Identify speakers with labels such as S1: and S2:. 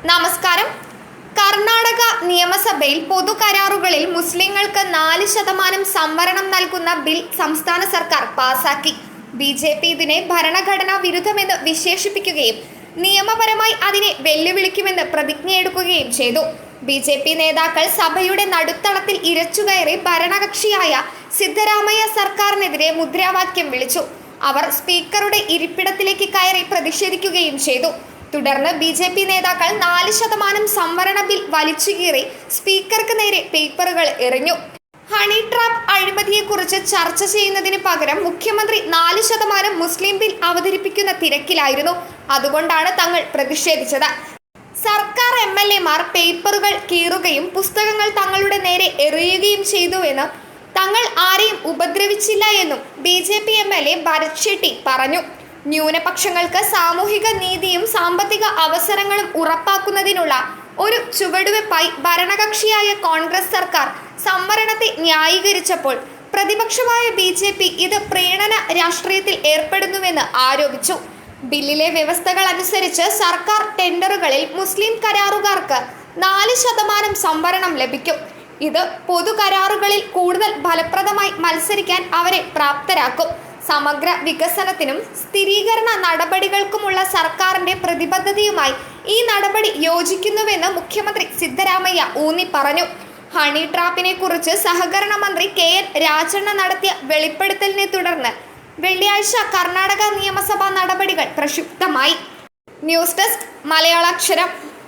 S1: നമസ്കാരം. കർണാടക നിയമസഭയിൽ പൊതുകരാറുകളിൽ മുസ്ലിങ്ങൾക്ക് 4% സംവരണം നൽകുന്ന ബിൽ സംസ്ഥാന സർക്കാർ പാസാക്കി. BJP ഇതിനെ ഭരണഘടനാ വിരുദ്ധമെന്ന് വിശേഷിപ്പിക്കുകയും നിയമപരമായി അതിനെ വെല്ലുവിളിക്കുമെന്ന് പ്രതിജ്ഞയെടുക്കുകയും ചെയ്തു. BJP നേതാക്കൾ സഭയുടെ നടുത്തളത്തിൽ ഇരച്ചുകയറി ഭരണകക്ഷിയായ സിദ്ധരാമയ്യ സർക്കാരിനെതിരെ മുദ്രാവാക്യം വിളിച്ചു. അവർ സ്പീക്കറുടെ ഇരിപ്പിടത്തിലേക്ക് കയറി പ്രതിഷേധിക്കുകയും ചെയ്തു. തുടർന്ന് BJP നേതാക്കൾ 4% സംവരണ ബിൽ വലിച്ചുകീറി സ്പീക്കർക്ക് നേരെ പേപ്പറുകൾ എറിഞ്ഞു. ഹണി ട്രാപ്പ് അഴിമതിയെക്കുറിച്ച് ചർച്ച ചെയ്യുന്നതിന് പകരം മുഖ്യമന്ത്രി 4% മുസ്ലിം ബിൽ അവതരിപ്പിക്കുന്ന തിരക്കിലായിരുന്നു. അതുകൊണ്ടാണ് തങ്ങൾ പ്രതിഷേധിച്ചത്. സർക്കാർ MLA-മാർ പേപ്പറുകൾ കീറുകയും പുസ്തകങ്ങൾ തങ്ങളുടെ നേരെ എറിയുകയും ചെയ്തുവെന്ന്, തങ്ങൾ ആരെയും ഉപദ്രവിച്ചില്ല എന്നും BJP MLA ഭരത് ഷെട്ടി പറഞ്ഞു. ന്യൂനപക്ഷങ്ങൾക്ക് സാമൂഹിക നീതിയും സാമ്പത്തിക അവസരങ്ങളും ഉറപ്പാക്കുന്നതിനുള്ള ഒരു ചുവടുവെപ്പായി ഭരണകക്ഷിയായ കോൺഗ്രസ് സർക്കാർ സംവരണത്തെ ന്യായീകരിച്ചപ്പോൾ പ്രതിപക്ഷമായ BJP ഇത് പ്രീണന രാഷ്ട്രീയത്തിൽ ഏർപ്പെടുന്നുവെന്ന് ആരോപിച്ചു. ബില്ലിലെ വ്യവസ്ഥകൾ അനുസരിച്ച് സർക്കാർ ടെൻഡറുകളിൽ മുസ്ലിം കരാറുകാർക്ക് 4% സംവരണം ലഭിക്കും. ഇത് പൊതുകരാറുകളിൽ കൂടുതൽ ഫലപ്രദമായി മത്സരിക്കാൻ അവരെ പ്രാപ്തരാക്കും. സമഗ്ര വികസനത്തിനും സ്ഥിരീകരണ നടപടികൾക്കുമുള്ള സർക്കാരിന്റെ പ്രതിബദ്ധതയുമായി ഈ നടപടി യോജിക്കുന്നുവെന്ന് മുഖ്യമന്ത്രി സിദ്ധരാമയ്യ ഊന്നി പറഞ്ഞു. ഹണി ട്രാപ്പിനെ കുറിച്ച് സഹകരണ മന്ത്രി KN രാജണ്ണ നടത്തിയ വെളിപ്പെടുത്തലിനെ തുടർന്ന് വെള്ളിയാഴ്ച കർണാടക നിയമസഭാ നടപടികൾ പ്രക്ഷുബ്ധമായി. News desk മലയാളാക്ഷരം.